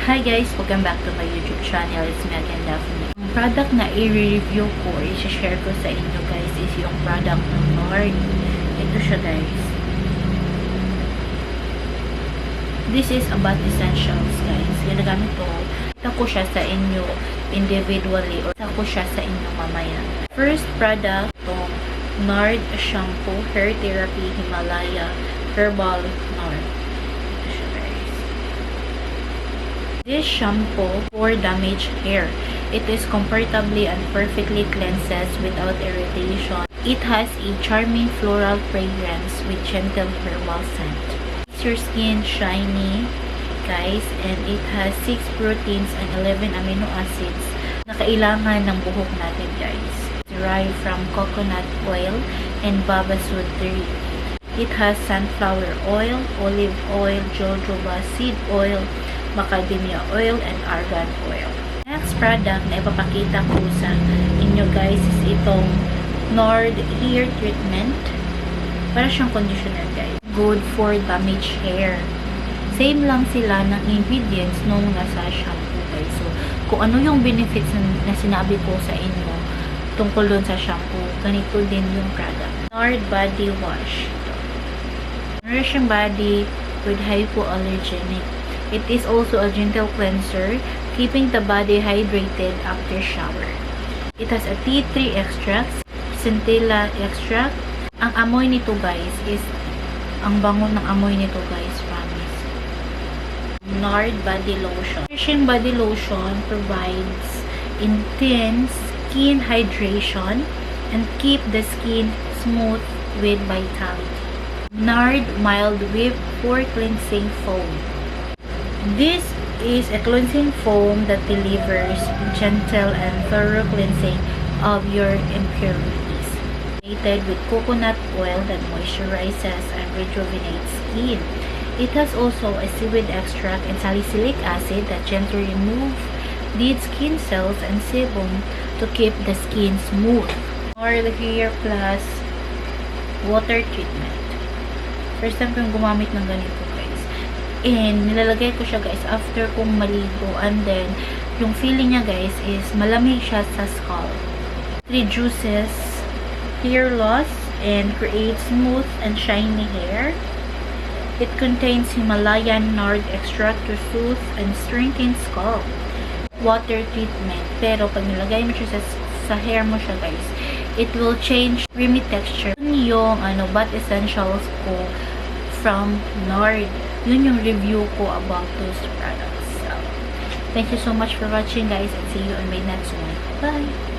Hi guys! Welcome back to my YouTube channel. It's me again, Daphne. Ang product na i-review ko, i-share ko sa inyo guys, is yung product ng Nard. Ito siya guys. This is a bath essentials guys. Ginagamit ko. Ito ko siya sa inyo individually or ito ko siya sa inyo mamaya. First product, to Nard Shampoo Hair Therapy Himalaya Herbal Nard. This shampoo for damaged hair. It is comfortably and perfectly cleanses without irritation. It has a charming floral fragrance with gentle herbal scent. Makes your skin shiny, guys, and it has 6 proteins and 11 amino acids na kailangan ng buhok natin, guys. Derived from coconut oil and babaswood tree. It has sunflower oil, olive oil, jojoba seed oil, macadamia oil, and argan oil. Next product na ipapakita ko sa inyo guys is itong Nard Hair Treatment. Para siyang conditioner guys. Good for damaged hair. Same lang sila ng ingredients nung nasa shampoo guys. So, kung ano yung benefits na sinabi ko sa inyo tungkol dun sa shampoo, ganito din yung product. Nard Body Wash. Nourishing body with hypoallergenic. It is also a gentle cleanser, keeping the body hydrated after shower. It has a tea tree extract, centilla extract. Ang amoy nito guys is, ang bango ng amoy nito guys, promise. Nard Body Lotion. Nourishing body lotion provides intense skin hydration and keep the skin smooth with vitality. Nard Mild Whip for Cleansing Foam. This is a cleansing foam that delivers gentle and thorough cleansing of your impurities. Made with coconut oil that moisturizes and rejuvenates skin. It has also a seaweed extract and salicylic acid that gently remove dead skin cells and sebum to keep the skin smooth. Nard Hair Plus Water Treatment. First time kong gumamit ng ganito guys. And nilalagay ko siya guys after kong maligo, and then yung feeling niya guys is malamig siya sa scalp. It reduces hair loss and creates smooth and shiny hair. It contains Himalayan nard extract to soothe and strengthen scalp. Water treatment, pero pag nilagay mo siya sa hair mo siya guys, it will change creamy texture. Yun yung bath essentials ko from Nard. Yun yung review ko about those products. So, thank you so much for watching guys, and see you on my next one. Bye!